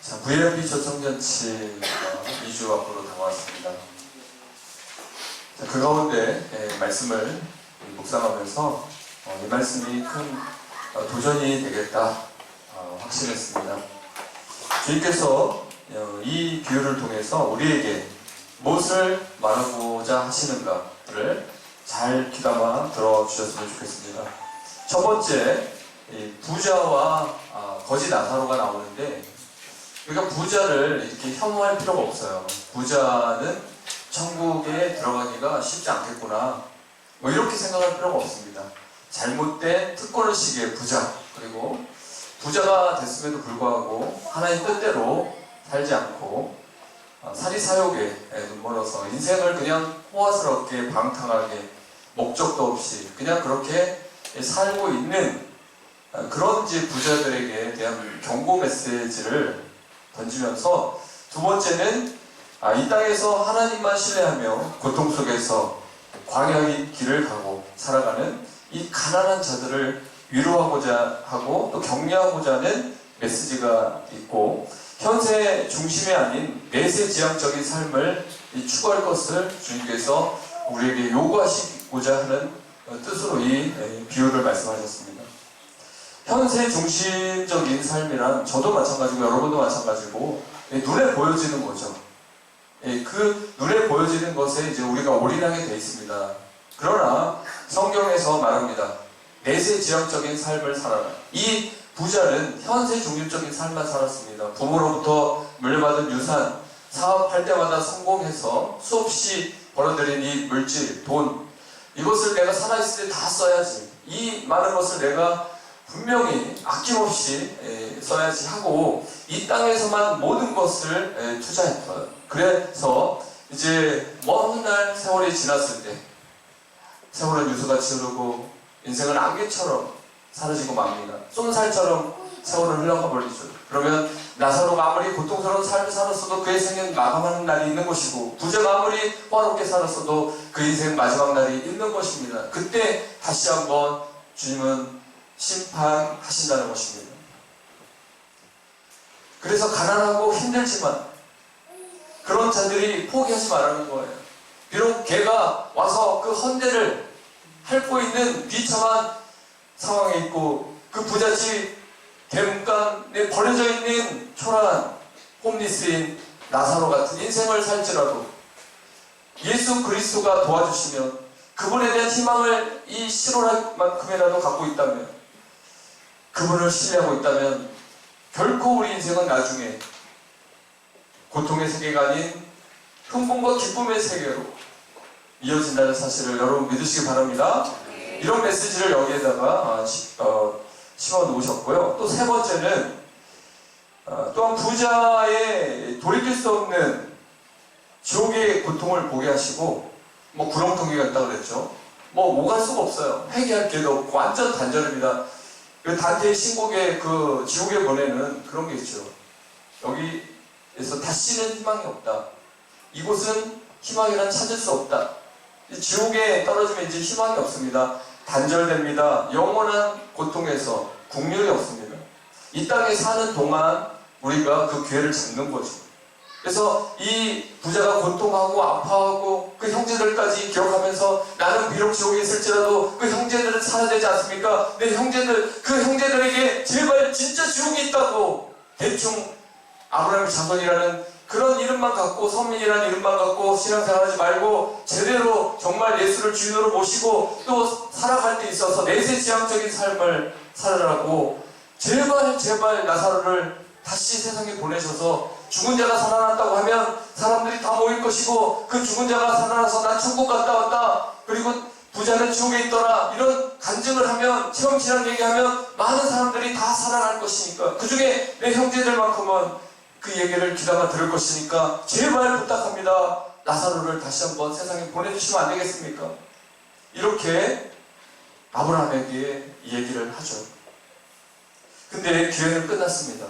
자, VLB 초청잔치 2주 앞으로 다가왔습니다. 자, 그 가운데 말씀을 묵상하면서 이 말씀이 큰 도전이 되겠다 확신했습니다. 주님께서 이 비유를 통해서 우리에게 무엇을 말하고자 하시는가를 잘 귀담아 들어주셨으면 좋겠습니다. 첫 번째, 부자와 거지 나사로가 나오는데, 그러니까 부자를 이렇게 혐오할 필요가 없어요. 부자는 천국에 들어가기가 쉽지 않겠구나, 뭐 이렇게 생각할 필요가 없습니다. 잘못된 특권의식의 부자, 그리고 부자가 됐음에도 불구하고 하나님 뜻대로 살지 않고 사리사욕에 눈멀어서 인생을 그냥 호화스럽게 방탕하게 목적도 없이 그냥 그렇게 살고 있는 그런 부자들에게 대한 경고 메시지를 던지면서, 두 번째는 이 땅에서 하나님만 신뢰하며 고통 속에서 광야의 길을 가고 살아가는 이 가난한 자들을 위로하고자 하고 또 격려하고자 하는 메시지가 있고, 현세 중심이 아닌 내세지향적인 삶을 추구할 것을 주님께서 우리에게 요구하시고자 하는 뜻으로 이 비유를 말씀하셨습니다. 현세 중심적인 삶이란 저도 마찬가지고 여러분도 마찬가지고 눈에 보여지는 거죠. 그 눈에 보여지는 것에 이제 우리가 올인하게 되어 있습니다. 그러나 성경에서 말합니다. 내세지향적인 삶을 살아라. 이 부자는 현세 중심적인 삶만 살았습니다. 부모로부터 물려받은 유산, 사업할 때마다 성공해서 수없이 벌어들인 이 물질, 돈, 이것을 내가 살아있을 때 다 써야지, 이 많은 것을 내가 분명히 아낌없이 써야지 하고 이 땅에서만 모든 것을 투자했어요. 그래서 이제 먼 날 세월이 지났을 때 세월은 유수같이 흐르고 인생은 안개처럼 사라지고 맙니다. 쏜살처럼 세월은 흘러가 버리죠. 그러면 나사로가 아무리 고통스러운 삶을 살았어도 그의 생은 마감하는 날이 있는 것이고, 부자가 아무리 화롭게 살았어도 그 인생 마지막 날이 있는 것입니다. 그때 다시 한번 주님은 심판하신다는 것입니다. 그래서 가난하고 힘들지만 그런 자들이 포기하지 말라는 거예요. 비록 걔가 와서 그 헌대를 핥고 있는 비참한 상황에 있고, 그 부잣집 대문간에 버려져 있는 초라한 홈리스인 나사로 같은 인생을 살지라도 예수 그리스도가 도와주시면, 그분에 대한 희망을 이 실오만큼이라도 갖고 있다면, 그분을 신뢰하고 있다면 결코 우리 인생은 나중에 고통의 세계가 아닌 흥분과 기쁨의 세계로 이어진다는 사실을 여러분 믿으시기 바랍니다. 이런 메시지를 여기에다가 심어 놓으셨고요. 또 세 번째는 또한 부자의 돌이킬 수 없는 지옥의 고통을 보게 하시고, 뭐 구렁텅이가 있다고 그랬죠. 뭐 오갈 수가 없어요. 회개할 길도 없고 완전 단절입니다. 그 단테의 신곡의 그 지옥에 보내는 그런 게 있죠. 여기에서 다시는 희망이 없다. 이곳은 희망이란 찾을 수 없다. 지옥에 떨어지면 이제 희망이 없습니다. 단절됩니다. 영원한 고통에서 국률이 없습니다. 이 땅에 사는 동안 우리가 그 기회를 잡는 거죠. 그래서 이 부자가 고통하고 아파하고 그 형제들까지 기억하면서, 나는 비록 지옥에 있을지라도 그 형제들은 살아야 되지 않습니까? 내 형제들, 그 형제들에게 제발 진짜 지옥이 있다고, 대충 아브라함의 자손이라는 그런 이름만 갖고, 선민이라는 이름만 갖고 신앙생활하지 말고 제대로 정말 예수를 주인으로 모시고 또 살아갈 때 있어서 내세지향적인 삶을 살아라고 제발 나사로를 다시 세상에 보내셔서, 죽은 자가 살아났다고 하면 사람들이 다 모일 것이고, 그 죽은 자가 살아나서 난 천국 갔다 왔다, 그리고 부자는 지옥에 있더라, 이런 간증을 하면, 체험신앙 얘기하면 많은 사람들이 다 살아날 것이니까, 그 중에 내 형제들만큼은 그 얘기를 귀담아 들을 것이니까 제발 부탁합니다. 나사로를 다시 한번 세상에 보내주시면 안 되겠습니까? 이렇게 아브라함에게 이 얘기를 하죠. 근데 기회는 끝났습니다.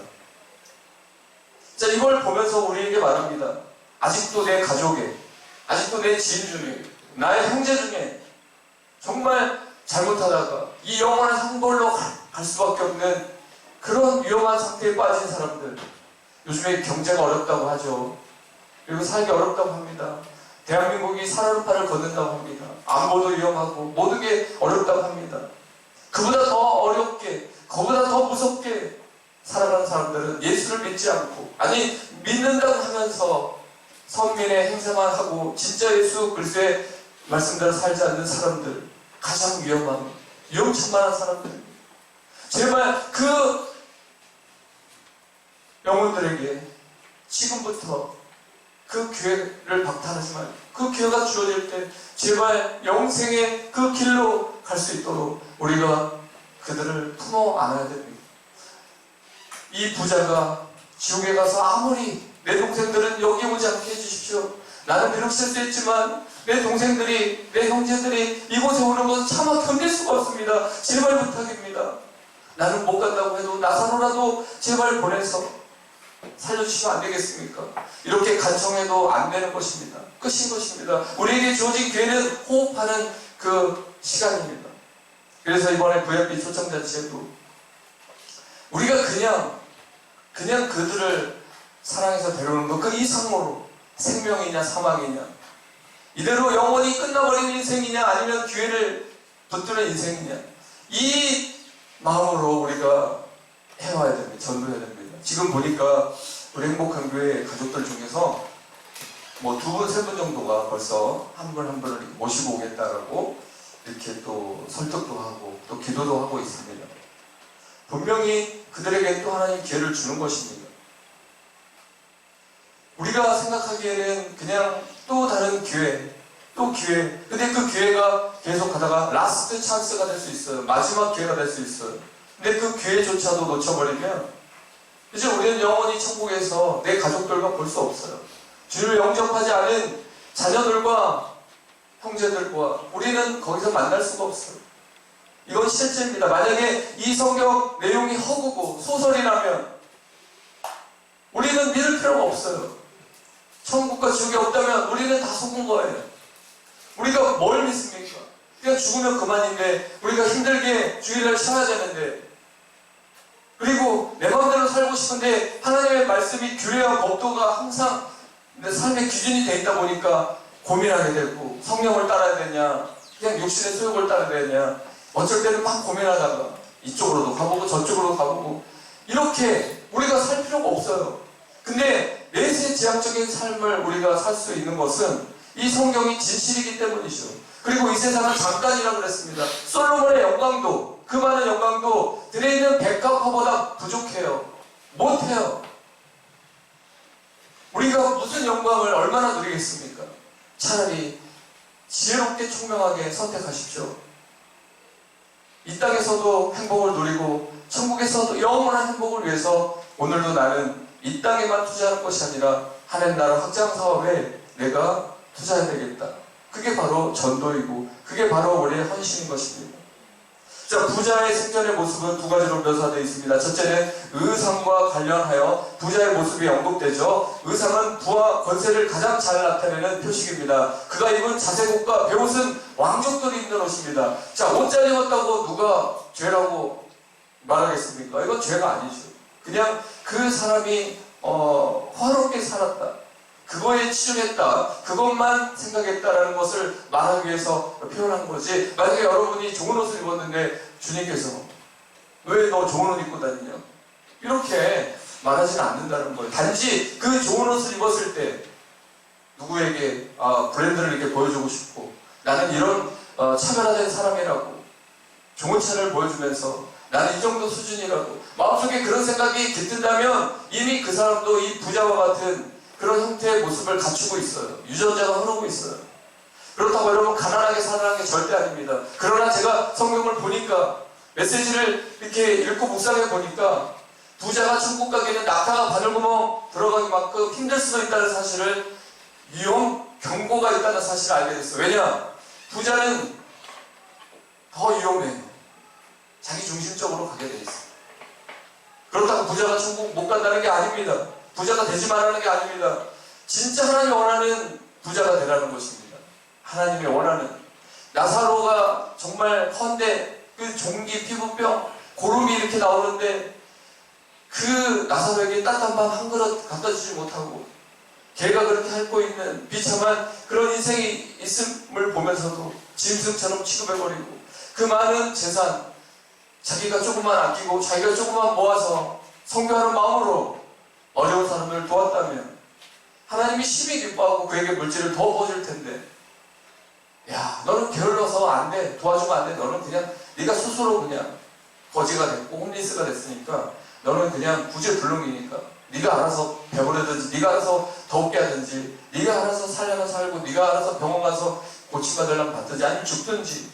자, 이걸 보면서 우리에게 말합니다. 아직도 내 가족에, 아직도 내 지인 중에, 나의 형제 중에 정말 잘못하다가 이 영원한 형벌로 갈 수밖에 없는 그런 위험한 상태에 빠진 사람들, 요즘에 경제가 어렵다고 하죠. 그리고 살기 어렵다고 합니다. 대한민국이 살얼음판을 걷는다고 합니다. 안보도 위험하고 모든 게 어렵다고 합니다. 그보다 더 어렵게, 그보다 더 무섭게 살아가는 사람들은 예수를 믿지 않고, 아니 믿는다고 하면서 선민의 행세만 하고 진짜 예수 그리스도의 말씀대로 살지 않는 사람들, 가장 위험천만한 사람들입니다. 제발 그 영혼들에게 지금부터 그 기회를 박탈하지 말고, 그 기회가 주어질 때 제발 영생의 그 길로 갈 수 있도록 우리가 그들을 품어 안아야 됩니다. 이 부자가 지옥에 가서 아무리 내 동생들은 여기 오지 않게 해주십시오, 나는 비록 실수했지만 내 동생들이, 내 형제들이 이곳에 오는 것은 차마 견딜 수가 없습니다, 제발 부탁입니다, 나는 못 간다고 해도 나사로라도 제발 보내서 살려주시면 안 되겠습니까? 이렇게 간청해도 안 되는 것입니다. 끝인 것입니다. 우리에게 주어진 기회는 호흡하는 그 시간입니다. 그래서 이번에 VIP 초청잔치에도 우리가 그냥 그들을 사랑해서 데려오는 것 그 이상으로 생명이냐 사망이냐, 이대로 영원히 끝나버리는 인생이냐 아니면 기회를 붙드는 인생이냐, 이 마음으로 우리가 해와야 됩니다. 전도해야 됩니다. 지금 보니까 우리 행복한 교회 가족들 중에서 뭐 2분, 3분 정도가 벌써 한 분 한 분을 모시고 오겠다라고 이렇게 또 설득도 하고 또 기도도 하고 있습니다. 분명히 그들에게 또 하나님 기회를 주는 것입니다. 우리가 생각하기에는 그냥 또 다른 기회, 또 기회. 근데 그 기회가 계속 가다가 라스트 찬스가 될 수 있어요. 마지막 기회가 될 수 있어요. 근데 그 기회조차도 놓쳐버리면 이제 우리는 영원히 천국에서 내 가족들과 볼 수 없어요. 주를 영접하지 않은 자녀들과 형제들과 우리는 거기서 만날 수가 없어요. 이건 실제입니다. 만약에 이 성경 내용이 허구고 소설이라면 우리는 믿을 필요가 없어요. 천국과 지옥이 없다면 우리는 다 속은 거예요. 우리가 뭘 믿습니까? 그냥 죽으면 그만인데, 우리가 힘들게 주일날 쉬어야 되는데, 그리고 내 마음대로 살고 싶은데 하나님의 말씀이 규례와 법도가 항상 내 삶의 기준이 돼 있다 보니까 고민하게 되고, 성령을 따라야 되냐 그냥 육신의 소욕을 따라야 되냐, 어쩔 때는 막 고민하다가 이쪽으로도 가보고 저쪽으로도 가보고, 이렇게 우리가 살 필요가 없어요. 근데 내세제약적인 삶을 우리가 살 수 있는 것은 이 성경이 진실이기 때문이죠. 그리고 이 세상은 잠깐이라고 그랬습니다. 솔로몬의 영광도, 그 많은 영광도 들에 있는 백합화보다 부족해요. 못해요. 우리가 무슨 영광을 얼마나 누리겠습니까? 차라리 지혜롭게 총명하게 선택하십시오. 이 땅에서도 행복을 누리고 천국에서도 영원한 행복을 위해서 오늘도 나는 이 땅에만 투자하는 것이 아니라 하나님 나라 확장 사업에 내가 투자해야 되겠다. 그게 바로 전도이고 그게 바로 우리의 헌신인 것입니다. 자, 부자의 생전의 모습은 2가지로 묘사되어 있습니다. 첫째는 의상과 관련하여 부자의 모습이 언급되죠. 의상은 부와 권세를 가장 잘 나타내는 표식입니다. 그가 입은 자색옷과 베옷은 왕족들이 입는 옷입니다. 자, 옷 잘 입었다고 누가 죄라고 말하겠습니까? 이건 죄가 아니죠. 그냥 그 사람이 화롭게 살았다, 그거에 치중했다, 그것만 생각했다라는 것을 말하기 위해서 표현한 거지. 만약에 여러분이 좋은 옷을 입었는데 주님께서 왜 너 좋은 옷 입고 다니냐, 이렇게 말하지는 않는다는 거예요. 단지 그 좋은 옷을 입었을 때 누구에게 브랜드를 이렇게 보여주고 싶고, 나는 이런 차별화된 사람이라고 좋은 차를 보여주면서 나는 이 정도 수준이라고 마음속에 그런 생각이 깃든다면 이미 그 사람도 이 부자와 같은 그런 형태의 모습을 갖추고 있어요. 유전자가 흐르고 있어요. 그렇다고 여러분 가난하게 살아가는 게 절대 아닙니다. 그러나 제가 성경을 보니까, 메시지를 이렇게 읽고 묵상해 보니까 부자가 천국 가기에는 낙타가 바늘구멍 들어가기만큼 힘들 수도 있다는 사실을, 경고가 있다는 사실을 알게 됐어요. 왜냐? 부자는 더 위험해. 자기 중심적으로 가게 돼 있어요. 그렇다고 부자가 천국 못 간다는 게 아닙니다. 부자가 되지 말라는 게 아닙니다. 진짜 하나님이 원하는 부자가 되라는 것입니다. 하나님이 원하는, 나사로가 정말 헌데 그 종기, 피부병, 고름이 이렇게 나오는데 그 나사로에게 따뜻한 밥 한 그릇 갖다 주지 못하고 걔가 그렇게 앓고 있는 비참한 그런 인생이 있음을 보면서도 짐승처럼 취급해버리고 그 많은 재산 자기가 조금만 아끼고 자기가 조금만 모아서 선교하는 마음으로 어려운 사람들을 도왔다면 하나님이 심히 기뻐하고 그에게 물질을 더 부어줄 텐데, 야, 너는 게을러서 안 돼, 도와주면 안 돼, 너는 그냥 네가 스스로 그냥 거지가 됐고 홈리스가 됐으니까 너는 그냥 구제불능이니까 네가 알아서 배부르든지 네가 알아서 더웁게 하든지 네가 알아서 살려면 살고 네가 알아서 병원 가서 고침받으려면 받든지 아니면 죽든지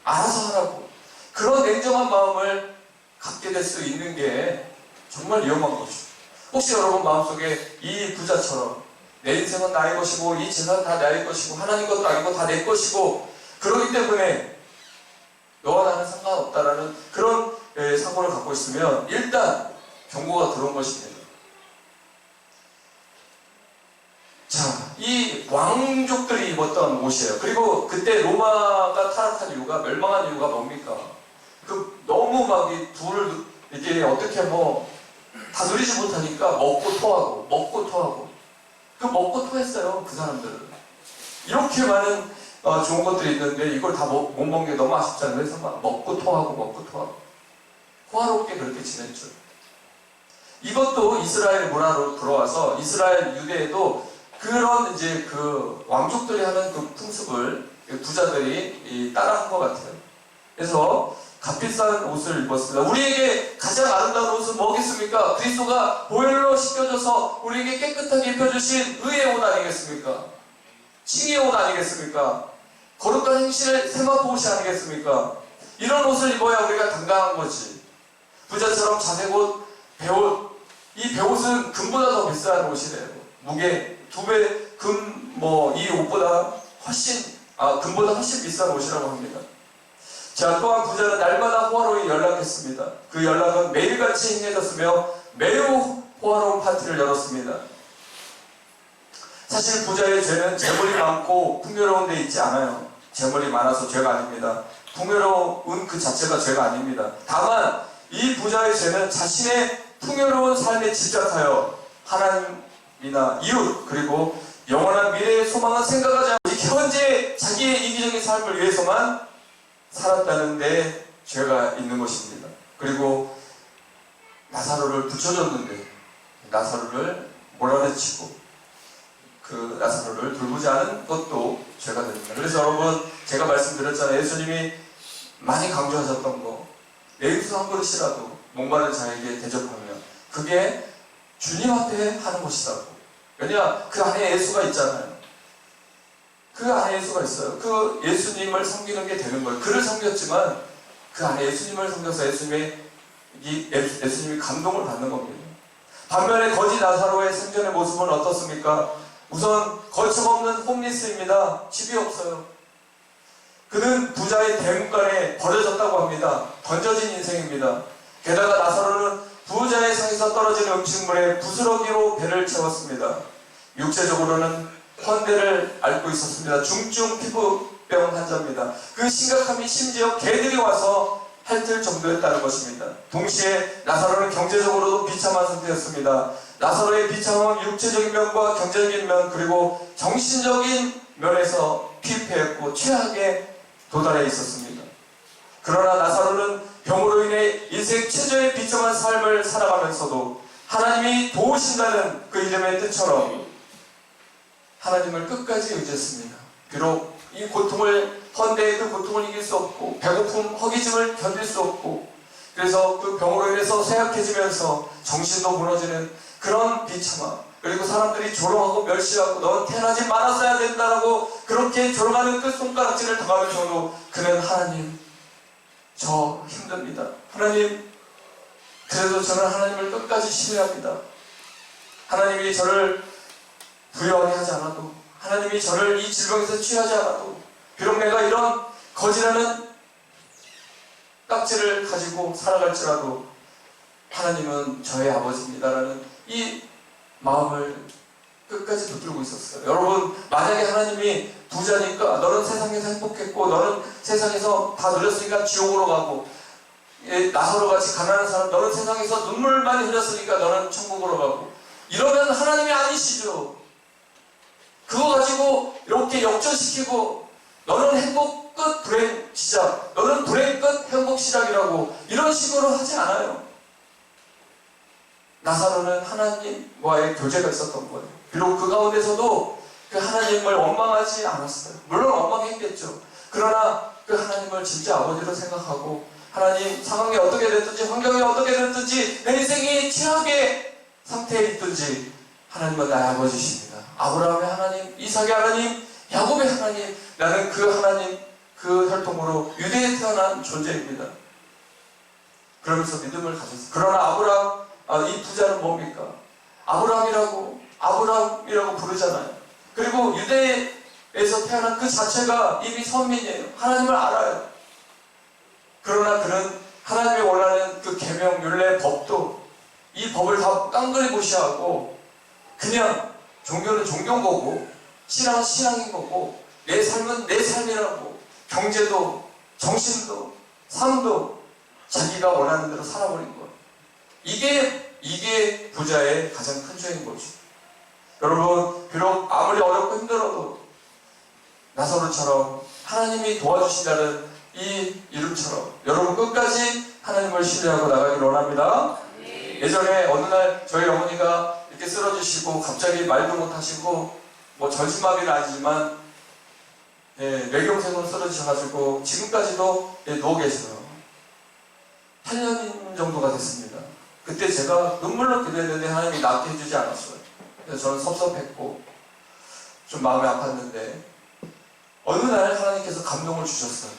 알아서 하라고, 그런 냉정한 마음을 갖게 될 수 있는 게 정말 위험한 거죠. 혹시 여러분 마음속에 이 부자처럼 내 인생은 나의 것이고 이 재산은 다 나의 것이고 하나님 것도 아니고 다 내 것이고 그러기 때문에 너와 나는 상관없다라는 그런 사고를 갖고 있으면 일단 경고가 들어온 것입니다. 자, 이 왕족들이 입었던 옷이에요. 그리고 그때 로마가 타락한 이유가, 멸망한 이유가 뭡니까? 그 너무 막 이 둘을 이게 어떻게 다 누리지 못하니까 먹고 토하고 그 먹고 토했어요. 그 사람들은 이렇게 많은 좋은 것들이 있는데 이걸 다 못 먹는 게 너무 아쉽잖아요. 그래서 막 먹고 토하고 호화롭게 그렇게 지냈죠. 이것도 이스라엘 문화로 들어와서 이스라엘 유대에도 그런 이제 그 왕족들이 하는 그 풍습을 부자들이 따라한 것 같아요. 그래서 값비싼 옷을 입었습니다. 우리에게 가장 아름다운 옷은 뭐겠습니까? 그리스도가 보혈로 씻겨져서 우리에게 깨끗하게 입혀주신 의의 옷 아니겠습니까? 칭의의 옷 아니겠습니까? 거룩한 행실의 세마포 옷이 아니겠습니까? 이런 옷을 입어야 우리가 당당한 거지. 부자처럼 자색옷, 배옷, 이 배옷은 금보다 더 비싼 옷이래요. 무게 2배, 이 옷보다 금보다 훨씬 비싼 옷이라고 합니다. 자, 또한 부자는 날마다 호화로이 연락했습니다. 그 연락은 매일같이 행해졌으며 매우 호화로운 파티를 열었습니다. 사실 부자의 죄는 재물이 많고 풍요로운 데 있지 않아요. 재물이 많아서 죄가 아닙니다. 풍요로운 그 자체가 죄가 아닙니다. 다만 이 부자의 죄는 자신의 풍요로운 삶에 집착하여 하나님이나 이웃 그리고 영원한 미래의 소망을 생각하지 않고 현재 자기의 이기적인 삶을 위해서만 살았다는 데 죄가 있는 것입니다. 그리고 나사로를 붙여줬는데 나사로를 몰아내치고 그 나사로를 돌보지 않은 것도 죄가 됩니다. 그래서 여러분, 제가 말씀드렸잖아요. 예수님이 많이 강조하셨던 거, 내 육수 한 그릇이라도 목마른 자에게 대접하면 그게 주님 앞에 하는 것이라고. 왜냐, 그 안에 예수가 있잖아요. 그 안에 예수가 있어요. 그 예수님을 섬기는 게 되는 거예요. 그를 섬겼지만 그 안에 예수님을 섬겨서 예수님이 감동을 받는 겁니다. 반면에 거지 나사로의 생전의 모습은 어떻습니까? 우선 거침없는 홈리스입니다. 집이 없어요. 그는 부자의 대문간에 버려졌다고 합니다. 던져진 인생입니다. 게다가 나사로는 부자의 상에서 떨어진 음식물에 부스러기로 배를 채웠습니다. 육체적으로는 헌대를 앓고 있었습니다. 중증 피부병 환자입니다. 그 심각함이 심지어 개들이 와서 핥을 정도였다는 것입니다. 동시에 나사로는 경제적으로도 비참한 상태였습니다. 나사로의 비참함은 육체적인 면과 경제적인 면 그리고 정신적인 면에서 피폐했고 최악에 도달해 있었습니다. 그러나 나사로는 병으로 인해 인생 최저의 비참한 삶을 살아가면서도 하나님이 도우신다는 그 이름의 뜻처럼 하나님을 끝까지 의지했습니다. 비록 이 고통을, 헌대의 그 고통을 이길 수 없고 배고픔, 허기짐을 견딜 수 없고 그래서 그 병으로 인해서 쇠약해지면서 정신도 무너지는 그런 비참함, 그리고 사람들이 조롱하고 멸시하고 넌 태어나지 말았어야 된다라고 그렇게 조롱하는 그 손가락질을 당하면서도 그는 하나님, 저 힘듭니다. 하나님, 그래도 저는 하나님을 끝까지 신뢰합니다. 하나님이 저를 부유하게 하지 않아도, 하나님이 저를 이 질병에서 취하지 않아도, 비록 내가 이런 거지라는 딱지를 가지고 살아갈지라도 하나님은 저의 아버지입니다라는 이 마음을 끝까지 붙들고 있었어요. 여러분, 만약에 하나님이 부자니까 너는 세상에서 행복했고 너는 세상에서 다 누렸으니까 지옥으로 가고 나사로 같이 가난한 사람, 너는 세상에서 눈물 많이 흘렸으니까 너는 천국으로 가고, 이러면 하나님이 아니시죠. 그거 가지고 이렇게 역전시키고 너는 행복 끝 불행 시작, 너는 불행 끝 행복 시작이라고 이런 식으로 하지 않아요. 나사로는 하나님과의 교제가 있었던 거예요. 비록 그 가운데서도 그 하나님을 원망하지 않았어요. 물론 원망했겠죠. 그러나 그 하나님을 진짜 아버지로 생각하고, 하나님 상황이 어떻게 됐든지 환경이 어떻게 됐든지 내 인생이 최악의 상태에 있든지 하나님은 나의 아버지십니다. 아브라함의 하나님, 이삭의 하나님, 야곱의 하나님, 나는 그 하나님, 그 혈통으로 유대에 태어난 존재입니다. 그러면서 믿음을 가졌어요. 그러나 이 부자는 뭡니까? 아브라함이라고 부르잖아요. 그리고 유대에서 태어난 그 자체가 이미 선민이에요. 하나님을 알아요. 그러나 그는 하나님이 원하는 그 계명, 율례, 법도, 이 법을 다 깡그리 무시하고 그냥 종교는 종교인 거고 신앙은 신앙인 거고 내 삶은 내 삶이라고, 경제도 정신도 삶도 자기가 원하는 대로 살아버린 거예요. 이게 부자의 가장 큰 죄인 거죠. 여러분, 비록 아무리 어렵고 힘들어도 나사로처럼 하나님이 도와주신다는 이 이름처럼 여러분 끝까지 하나님을 신뢰하고 나가길 원합니다. 예전에 어느 날 저희 어머니가 이렇게 쓰러지시고 갑자기 말도 못하시고, 뭐 전신마비는 아니지만 뇌경색으로 쓰러지셔가지고 지금까지도 누워 계세요. 8년 정도가 됐습니다. 그때 제가 눈물로 기도했는데 하나님이 낫게 해주지 않았어요. 그래서 저는 섭섭했고 좀 마음이 아팠는데 어느 날 하나님께서 감동을 주셨어요.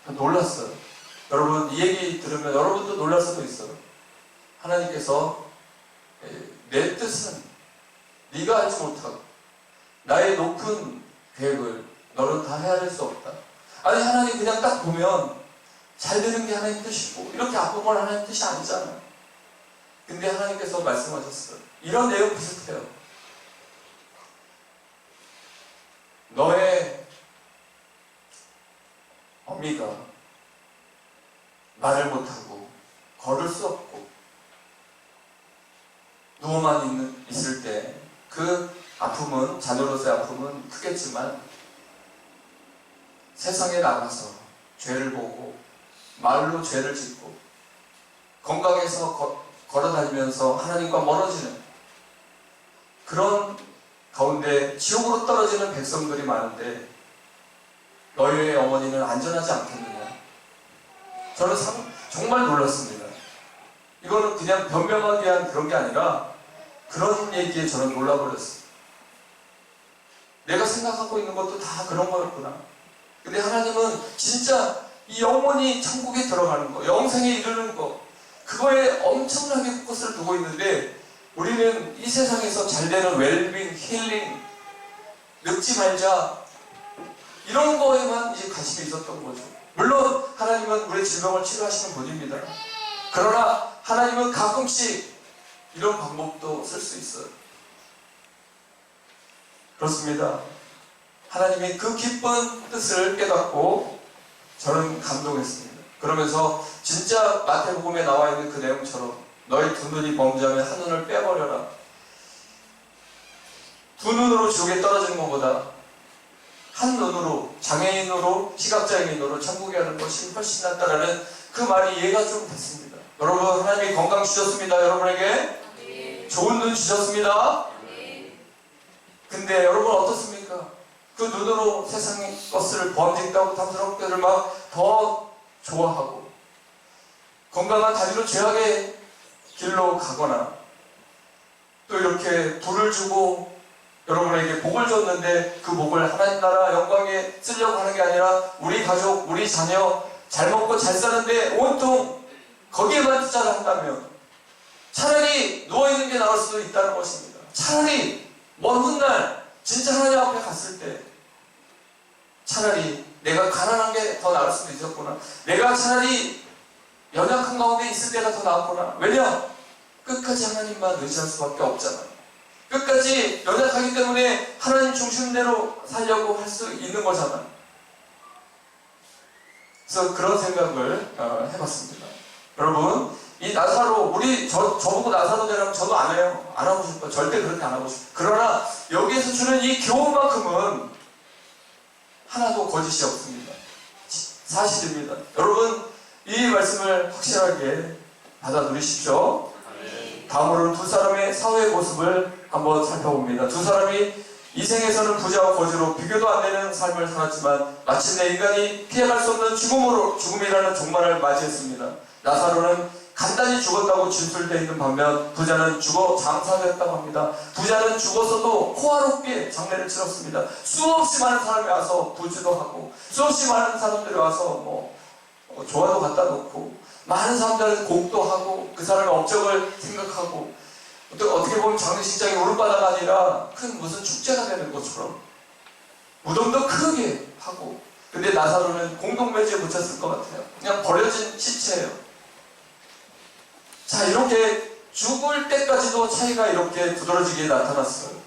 놀랐어요. 여러분, 이 얘기 들으면 여러분도 놀랄 수도 있어요. 하나님께서 내 뜻은 네가 알지 못하고 나의 높은 계획을 너는 다 헤아릴 수 없다. 아니, 하나님 그냥 딱 보면 잘 되는 게 하나님 뜻이고 이렇게 아픈 건 하나님 뜻이 아니잖아요. 근데 하나님께서 말씀하셨어요. 이런 내용 비슷해요. 너의 어미가 말을 못하고 걸을 수 없고 누워만 있을 때 그 아픔은, 자녀로서의 아픔은 크겠지만 세상에 나가서 죄를 보고 말로 죄를 짓고 건강해서 걸어다니면서 하나님과 멀어지는 그런 가운데 지옥으로 떨어지는 백성들이 많은데 너희의 어머니는 안전하지 않겠느냐. 저는 정말 놀랐습니다. 이거는 그냥 변명하기 위한 그런 게 아니라 그런 얘기에 저는 놀라버렸어요. 내가 생각하고 있는 것도 다 그런 거였구나. 근데 하나님은 진짜 이 영원히 천국에 들어가는 거, 영생에 이르는 거, 그거에 엄청나게 포커스를 두고 있는데 우리는 이 세상에서 잘 되는 웰빙, 힐링, 늙지 말자, 이런 거에만 이제 관심이 있었던 거죠. 물론 하나님은 우리의 질병을 치료하시는 분입니다. 그러나 하나님은 가끔씩 이런 방법도 쓸 수 있어요. 그렇습니다. 하나님이 그 기쁜 뜻을 깨닫고 저는 감동했습니다. 그러면서 진짜 마태복음에 나와 있는 그 내용처럼 너희 두 눈이 범죄하면 한 눈을 빼버려라. 두 눈으로 지옥에 떨어지는 것보다 한 눈으로, 장애인으로, 시각장애인으로 천국에 가는 것이 훨씬 낫다라는 그 말이 이해가 좀 됐습니다. 여러분, 하나님이 건강 주셨습니다. 여러분에게 좋은 눈 주셨습니다. 근데 여러분 어떻습니까? 그 눈으로 세상의 것을 번직하고 탐스럽게를 막 더 좋아하고 건강한 다리로 죄악의 길로 가거나 또 이렇게 불을 주고 여러분에게 복을 줬는데 그 복을 하나님 나라 영광에 쓰려고 하는 게 아니라 우리 가족, 우리 자녀 잘 먹고 잘 사는데 온통 거기에만 투자를 한다면 차라리 누워있는 게 나을 수도 있다는 것입니다. 차라리 먼 훗날 진짜 하나님 앞에 갔을 때 차라리 내가 가난한 게 더 나을 수도 있었구나. 내가 차라리 연약한 가운데 있을 때가 더 나았구나. 왜냐? 끝까지 하나님만 의지할 수밖에 없잖아요. 끝까지 연약하기 때문에 하나님 중심대로 살려고 할 수 있는 거잖아요. 그래서 그런 생각을 해봤습니다. 여러분, 이 나사로, 저보고 나사로 되라면 저도 안 해요. 안 하고 싶어요. 절대 그렇게 안 하고 싶어요. 그러나 여기에서 주는 이 교훈만큼은 하나도 거짓이 없습니다. 사실입니다. 여러분, 이 말씀을 확실하게 받아 누리십시오. 다음으로는 두 사람의 사회의 모습을 한번 살펴봅니다. 두 사람이 이 생에서는 부자와 거지로 비교도 안 되는 삶을 살았지만 마침내 인간이 피해갈 수 없는 죽음이라는 종말을 맞이했습니다. 나사로는 간단히 죽었다고 진술되어 있는 반면 부자는 죽어 장사되었다고 합니다. 부자는 죽어서도 호화롭게 장례를 치렀습니다. 수없이 많은 사람이 와서 부주도 하고 수없이 많은 사람들이 와서 조화도 갖다 놓고 많은 사람들은 곡도 하고 그 사람의 업적을 생각하고 어떻게 보면 장례식장이 오른바다가 아니라 큰 무슨 축제가 되는 것처럼 무덤도 크게 하고, 근데 나사로는 공동묘지에 묻혔을 것 같아요. 그냥 버려진 시체예요. 자, 이렇게 죽을 때까지도 차이가 이렇게 두드러지게 나타났어요.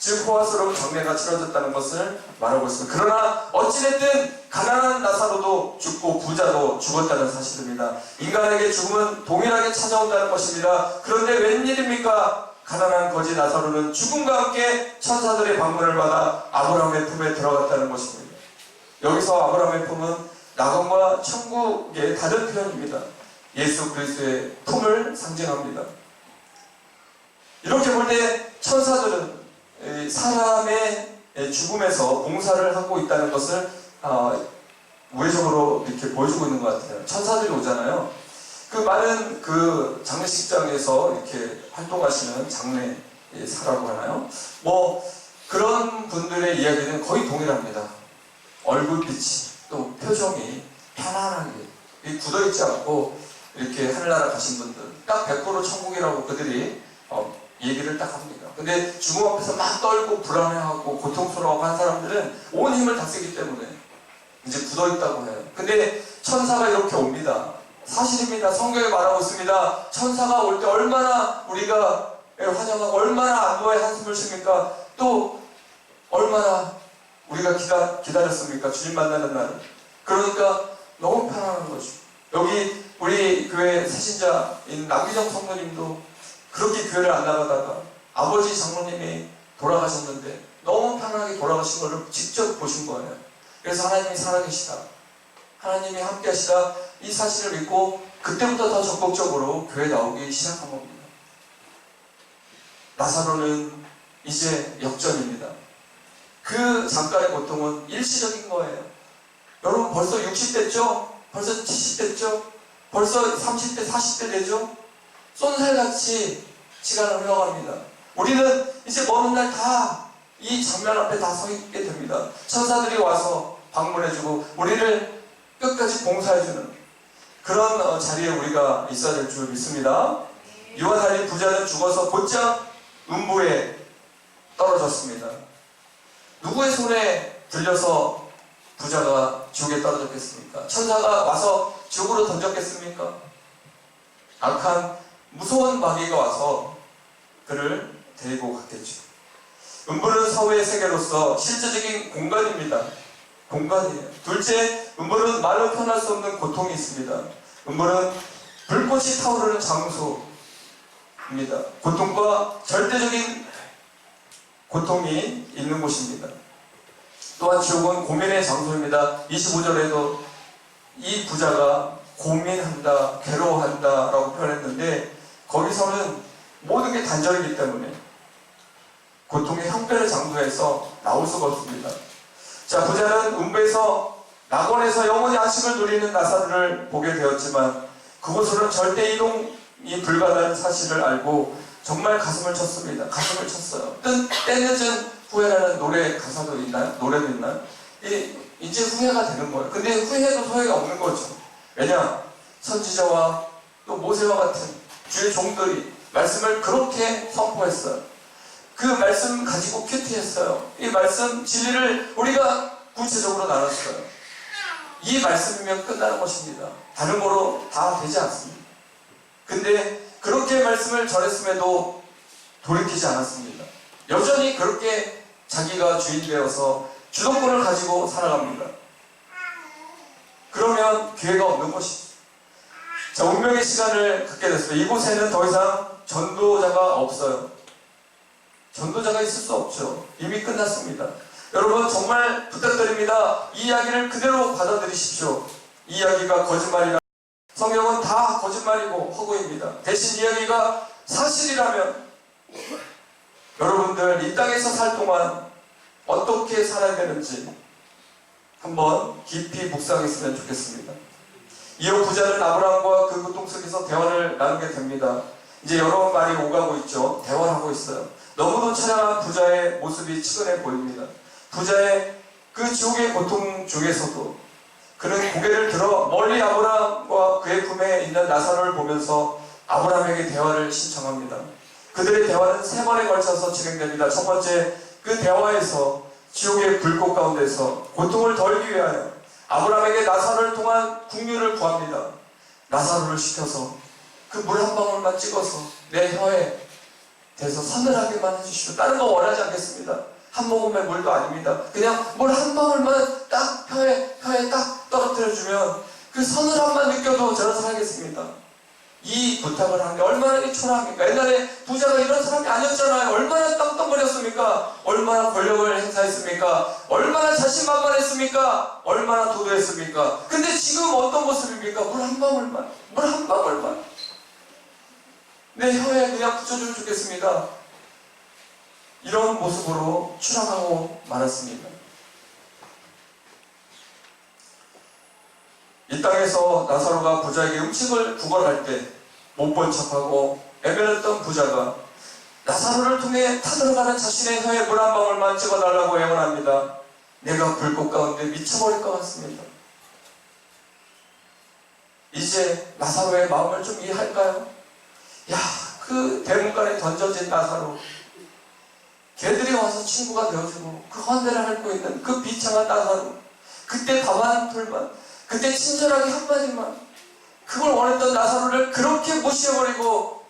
즉 호화스러운 장례가 치러졌다는 것을 말하고 있습니다. 그러나 어찌됐든 가난한 나사로도 죽고 부자도 죽었다는 사실입니다. 인간에게 죽음은 동일하게 찾아온다는 것입니다. 그런데 웬일입니까? 가난한 거지 나사로는 죽음과 함께 천사들의 방문을 받아 아브라함의 품에 들어갔다는 것입니다. 여기서 아브라함의 품은 낙원과 천국의 다른 표현입니다. 예수 그리스도의 품을 상징합니다. 이렇게 볼 때 천사들은 사람의 죽음에서 봉사를 하고 있다는 것을 우회적으로 이렇게 보여주고 있는 것 같아요. 천사들이 오잖아요. 그 많은 그 장례식장에서 이렇게 활동하시는 장례사라고 하나요? 그런 분들의 이야기는 거의 동일합니다. 얼굴빛이 또 표정이 편안하게 굳어있지 않고 이렇게 하늘나라 가신 분들 딱 100% 천국이라고 그들이 얘기를 딱 합니다. 근데 죽음 앞에서 막 떨고 불안해하고 고통스러워하고 한 사람들은 온 힘을 다 쓰기 때문에 이제 굳어있다고 해요. 근데 천사가 이렇게 옵니다. 사실입니다. 성경에 말하고 있습니다. 천사가 올 때 얼마나 우리가 환영하고 얼마나 안도의 한숨을 쉽니까? 또 얼마나 우리가 기다렸습니까? 주님 만나는 날. 그러니까 너무 편안한 거죠. 여기 우리 교회 새신자인 남기정 성도님도 그렇게 교회를 안 나가다가 아버지 장로님이 돌아가셨는데 너무 편안하게 돌아가신 것을 직접 보신 거예요. 그래서 하나님이 살아계시다, 하나님이 함께 하시다, 이 사실을 믿고 그때부터 더 적극적으로 교회에 나오기 시작한 겁니다. 나사로는 이제 역전입니다. 그 잠깐의 고통은 일시적인 거예요. 여러분 벌써 60대죠? 벌써 70대죠? 벌써 30대, 40대 되죠? 쏜살같이 시간을 흘러갑니다. 우리는 이제 먼 날 다 이 장면 앞에 다 서 있게 됩니다. 천사들이 와서 방문해주고 우리를 끝까지 봉사해주는 그런 자리에 우리가 있어야 될 줄 믿습니다. 이와 달리 부자는 죽어서 곧장 음부에 떨어졌습니다. 누구의 손에 들려서 부자가 지옥에 떨어졌겠습니까? 천사가 와서 지옥으로 던졌겠습니까? 악한 무서운 마귀가 와서 그를 데리고 갔겠죠. 음부는 사후의 세계로서 실제적인 공간입니다. 공간이에요. 둘째, 음부는 말로 표현할 수 없는 고통이 있습니다. 음부는 불꽃이 타오르는 장소입니다. 고통과 절대적인 고통이 있는 곳입니다. 또한 지옥은 고민의 장소입니다. 25절에도 이 부자가 고민한다, 괴로워한다 라고 표현했는데 거기서는 모든 게 단절이기 때문에 고통의 형편의 장소에서 나올 수가 없습니다. 자, 부자는 음부에서 낙원에서 영원히 안식을 누리는 나사로를 보게 되었지만 그곳으로는 절대 이동이 불가능한 사실을 알고 정말 가슴을 쳤습니다. 가슴을 쳤어요. 때늦은 후회라는 노래 가사도 있나요? 노래도 있나요? 이제 후회가 되는 거예요. 근데 후회도 소용이 없는 거죠. 왜냐? 선지자와 또 모세와 같은 주의 종들이 말씀을 그렇게 선포했어요. 그 말씀 가지고 큐티했어요. 이 말씀 진리를 우리가 구체적으로 나눴어요. 이 말씀이면 끝나는 것입니다. 다른 거로 다 되지 않습니다. 근데 그렇게 말씀을 전했음에도 돌이키지 않았습니다. 여전히 그렇게 자기가 주인 되어서 주도권을 가지고 살아갑니다. 그러면 기회가 없는 것이죠. 자, 운명의 시간을 갖게 됐습니다. 이곳에는 더 이상 전도자가 없어요. 전도자가 있을 수 없죠. 이미 끝났습니다. 여러분 정말 부탁드립니다. 이 이야기를 그대로 받아들이십시오. 이 이야기가 거짓말이라 성경은 다 거짓말이고 허구입니다. 대신 이야기가 사실이라면 여러분들 이 땅에서 살 동안 어떻게 살아야 되는지 한번 깊이 묵상했으면 좋겠습니다. 이후 부자는 아브라함과 그 고통 속에서 대화를 나누게 됩니다. 이제 여러 말이 오가고 있죠. 대화를 하고 있어요. 너무도 찬양한 부자의 모습이 측은해 보입니다. 부자의 그 지옥의 고통 중에서도 그는 고개를 들어 멀리 아브라함과 그의 품에 있는 나사로를 보면서 아브라함에게 대화를 신청합니다. 그들의 대화는 3번에 걸쳐서 진행됩니다. 첫 번째, 그 대화에서 지옥의 불꽃 가운데서 고통을 덜기 위하여 아브라함에게 나사로를 통한 국류를 구합니다. 나사로를 시켜서 그 물 한 방울만 찍어서 내 혀에 대해서 서늘하게만 해주시오. 다른 거 원하지 않겠습니다. 한 모금의 물도 아닙니다. 그냥 물 한 방울만 딱 혀에 딱 떨어뜨려주면 그 서늘함만 느껴도 저는 살겠습니다. 이 부탁을 한 게 얼마나 초라합니까? 옛날에 부자가 이런 사람이 아니었잖아요. 얼마나 땅덩거렸습니까? 얼마나 권력을 행사했습니까? 얼마나 자신만만했습니까? 얼마나 도도했습니까? 근데 지금 어떤 모습입니까? 물 한 방울만, 물 한 방울만 내 혀에 그냥 붙여주면 좋겠습니다. 이런 모습으로 추락하고 말았습니다. 이 땅에서 나사로가 부자에게 음식을 구걸할 때 못 본 척하고 애매했던 부자가 나사로를 통해 타들어가는 자신의 혀에 물 한 방울만 찍어달라고 애원합니다. 내가 불꽃 가운데 미쳐버릴 것 같습니다. 이제 나사로의 마음을 좀 이해할까요? 야, 그 대문간에 던져진 나사로, 걔들이 와서 친구가 되어주고 그 헌대를 앓고 있는 그 비참한 나사로, 그때 밥 한 풀만, 그때 친절하게 한마디만, 그걸 원했던 나사로를 그렇게 무시해버리고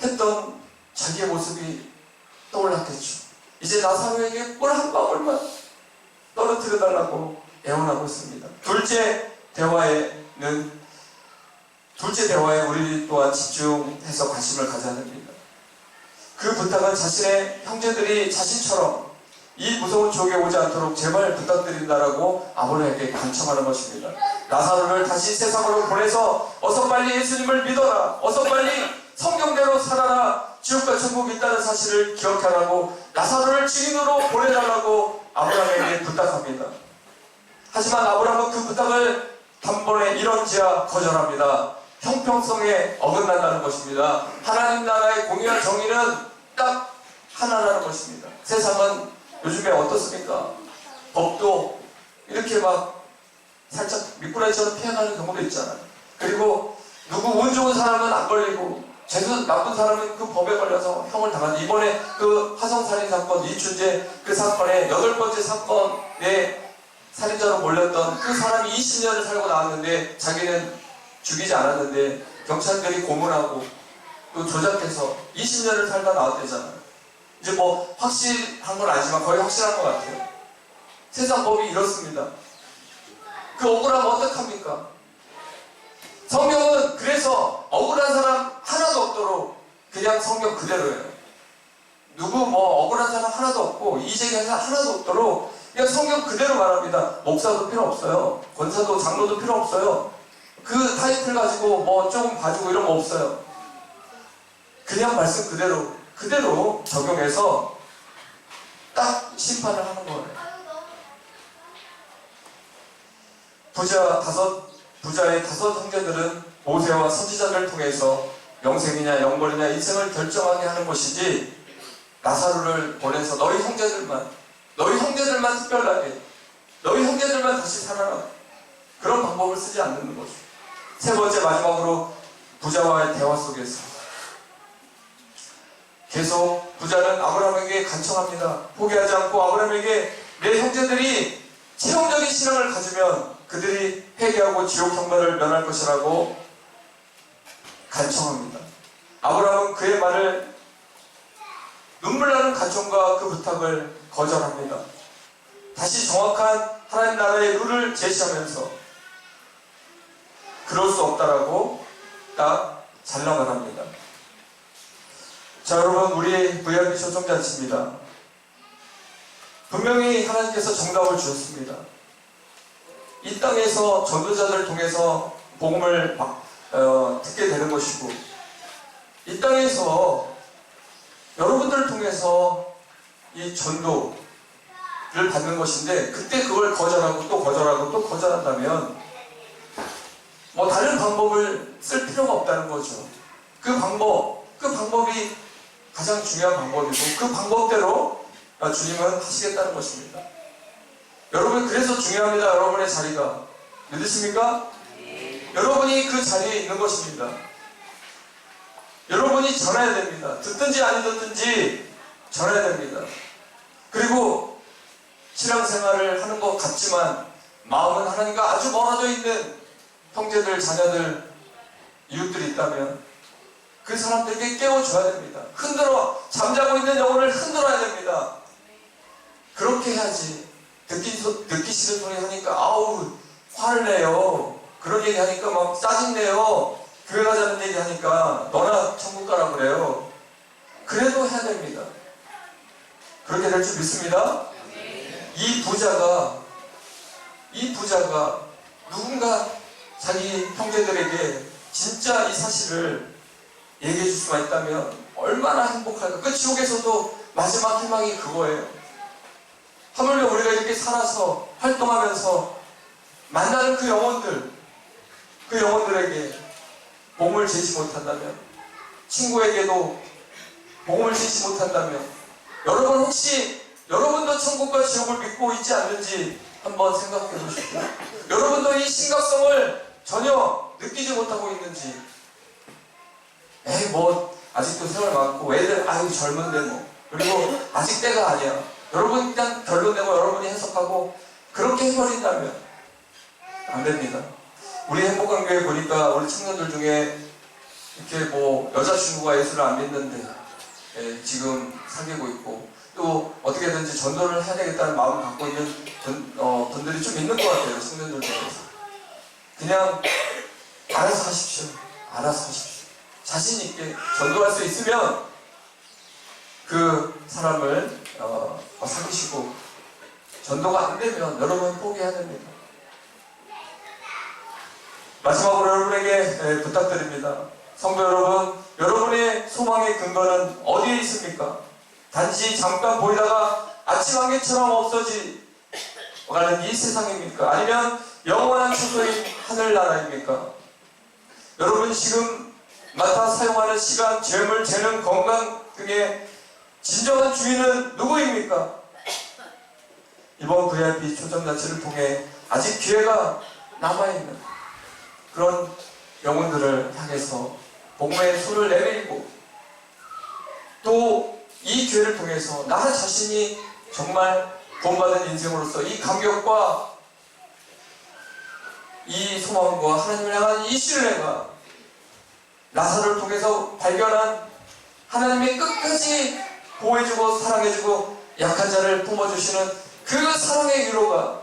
했던 자기의 모습이 떠올랐겠죠. 이제 나사로에게 물 한 방울만 떨어뜨려달라고 애원하고 있습니다. 둘째 대화에 우리 또한 집중해서 관심을 가져야 됩니다. 그 부탁은 자신의 형제들이 자신처럼 이 무서운 지옥에 오지 않도록 제발 부탁드린다라고 아브라함에게 간청하는 것입니다. 나사로를 다시 세상으로 보내서 어서 빨리 예수님을 믿어라, 어서 빨리 성경대로 살아라, 지옥과 천국이 있다는 사실을 기억하라고 나사로를 증인으로 보내달라고 아브라함에게 부탁합니다. 하지만 아브라함은 그 부탁을 단번에 이런지야 거절합니다. 형평성에 어긋난다는 것입니다. 하나님 나라의 공의와 정의는 딱 하나라는 것입니다. 세상은 요즘에 어떻습니까? 법도 이렇게 막 살짝 미꾸라지처럼 피해가는 경우도 있잖아요. 그리고 누구 운 좋은 사람은 안 걸리고 죄도 나쁜 사람은 그 법에 걸려서 형을 당하는, 이번에 그 화성살인 사건, 이춘재 그 사건의 8번째 사건에 살인자로 몰렸던 그 사람이 20년을 살고 나왔는데 자기는 죽이지 않았는데 경찰들이 고문하고 또 조작해서 20년을 살다 나왔대잖아요. 이제 뭐 확실한 건 아니지만 거의 확실한 것 같아요. 세상 법이 이렇습니다. 그 억울하면 어떡합니까? 성경은 그래서 억울한 사람 하나도 없도록 그냥 성경 그대로예요. 누구 뭐 억울한 사람 하나도 없고 이재기한 사람 하나도 없도록 그냥 성경 그대로 말합니다. 목사도 필요 없어요. 권사도 장로도 필요 없어요. 그 타이틀 가지고 뭐 조금 봐주고 이런 거 없어요. 그냥 말씀 그대로 적용해서 딱 심판을 하는 거예요. 부자의 5 형제들은 모세와 선지자들을 통해서 영생이냐 영벌이냐 인생을 결정하게 하는 것이지, 나사로를 보내서 너희 형제들만 특별하게, 너희 형제들만 다시 살아라, 그런 방법을 쓰지 않는 거죠. 세 번째, 마지막으로 부자와의 대화 속에서 계속 부자는 아브라함에게 간청합니다. 포기하지 않고 아브라함에게 내 형제들이 체험적인 신앙을 가지면 그들이 회개하고 지옥 형벌을 면할 것이라고 간청합니다. 아브라함은 그의 말을 눈물 나는 간청과 그 부탁을 거절합니다. 다시 정확한 하나님 나라의 룰을 제시하면서 그럴 수 없다라고 딱 잘라 말합니다. 자, 여러분, 우리 VIP 초청잔치입니다. 분명히 하나님께서 정답을 주셨습니다. 이 땅에서 전도자들을 통해서 복음을 듣게 되는 것이고, 이 땅에서 여러분들을 통해서 이 전도를 받는 것인데, 그때 그걸 거절하고 또 거절하고 또 거절한다면 뭐 다른 방법을 쓸 필요가 없다는 거죠. 그 방법이 가장 중요한 방법이고, 그 방법대로 주님은 하시겠다는 것입니다. 여러분, 그래서 중요합니다. 여러분의 자리가. 믿으십니까? 여러분이 그 자리에 있는 것입니다. 여러분이 전해야 됩니다. 듣든지 안 듣든지 전해야 됩니다. 그리고 신앙생활을 하는 것 같지만 마음은 하나님과 아주 멀어져 있는 형제들, 자녀들, 이웃들이 있다면 그 사람들에게 깨워줘야 됩니다. 잠자고 있는 영혼을 흔들어야 됩니다. 그렇게 해야지. 듣기 싫은 소리 하니까 아우 화를 내요. 그런 얘기 하니까 막 짜증내요. 교회 가자는 얘기 하니까 너나 천국 가라 그래요. 그래도 해야 됩니다. 그렇게 될 줄 믿습니다. 이 부자가 누군가 자기 형제들에게 진짜 이 사실을 얘기해 줄 수가 있다면 얼마나 행복할까. 그 지옥에서도 마지막 희망이 그거예요. 하물며 우리가 이렇게 살아서 활동하면서 만나는 그 영혼들에게 복음을 제시 못한다면, 친구에게도 복음을 제시 못한다면, 여러분 혹시 여러분도 천국과 지옥을 믿고 있지 않는지 한번 생각해 보십시오. 여러분도 이 심각성을 전혀 느끼지 못하고 있는지. 아직도 세월 많고 애들 젊은데 뭐, 그리고 아직 때가 아니야. 여러분 그냥 결론 내고 여러분이 해석하고 그렇게 해버린다면 안 됩니다. 우리 행복한 교회 보니까 우리 청년들 중에 이렇게 여자친구가 예수를 안 믿는데 지금 사귀고 있고, 또 어떻게든지 전도를 해야 되겠다는 마음을 갖고 있는 분들이 좀 있는 것 같아요. 청년들 중에서. 그냥 알아서 하십시오. 자신 있게 전도할 수 있으면 그 사람을 사귀시고, 전도가 안 되면 여러분 포기해야 됩니다. 마지막으로 여러분에게 부탁드립니다. 성도 여러분, 여러분의 소망의 근거는 어디에 있습니까? 단지 잠깐 보이다가 아침 안개처럼 없어지가는 이 세상입니까? 아니면 영원한 주소인 하늘나라입니까? 여러분, 지금 맡아 사용하는 시간, 재물, 재능, 건강 등의 진정한 주인은 누구입니까? 이번 VIP 초청잔치를 통해 아직 기회가 남아있는 그런 영혼들을 향해서 복음의 손을 내밀고, 또 이 기회를 통해서 나 자신이 정말 구원받은 인생으로서 이 감격과 이 소망과 하나님을 향한 이 신뢰가, 나사로를 통해서 발견한 하나님의 끝까지 보호해주고 사랑해주고 약한 자를 품어주시는 그 사랑의 위로가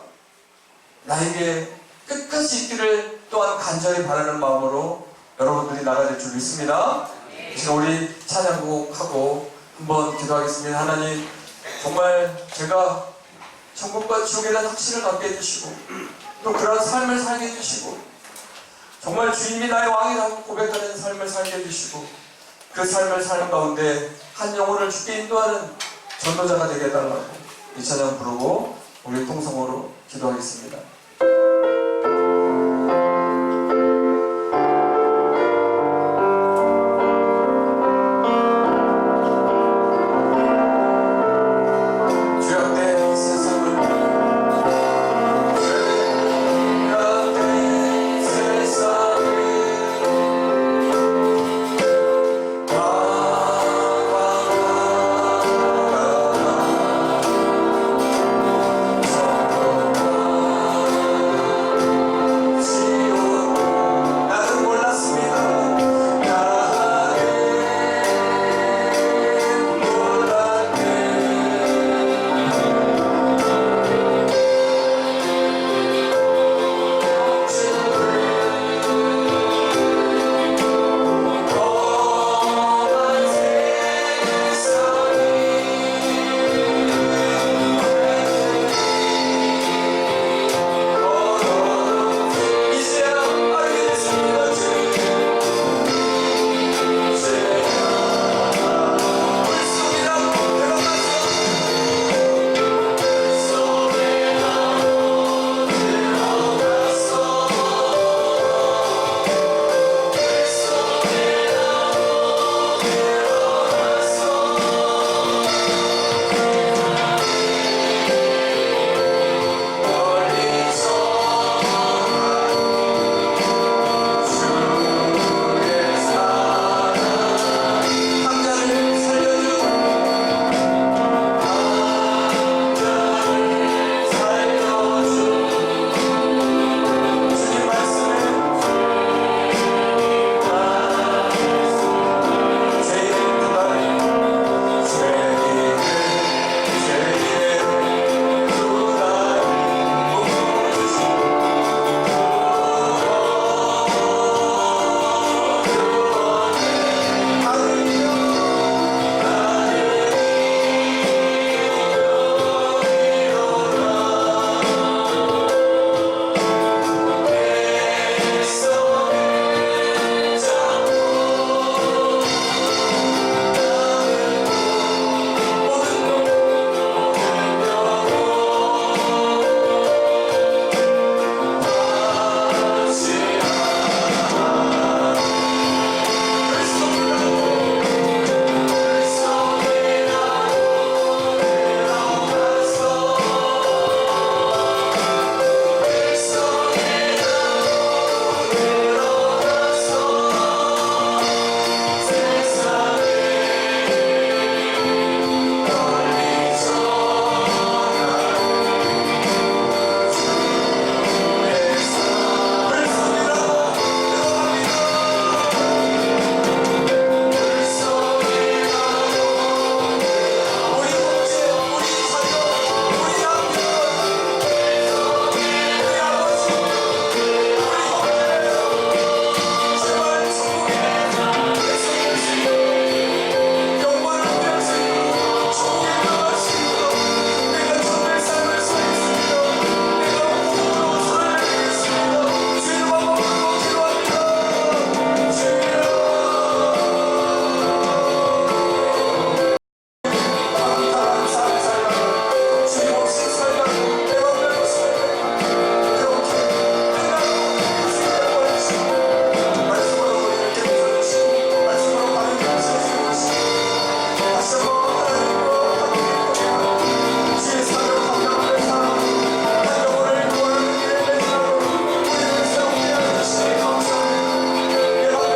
나에게 끝까지 있기를 또한 간절히 바라는 마음으로 여러분들이 나가야 될 줄 믿습니다. 지금 우리 찬양곡하고 한번 기도하겠습니다. 하나님, 정말 제가 천국과 지옥에 대한 확신을 갖게 해주시고, 또 그런 삶을 살게 해주시고, 정말 주님이 나의 왕이라고 고백하는 삶을 살게 해주시고, 그 삶을 사는 가운데 한 영혼을 주께 인도하는 전도자가 되게 해달라고 이 찬양 부르고 우리 통성으로 기도하겠습니다.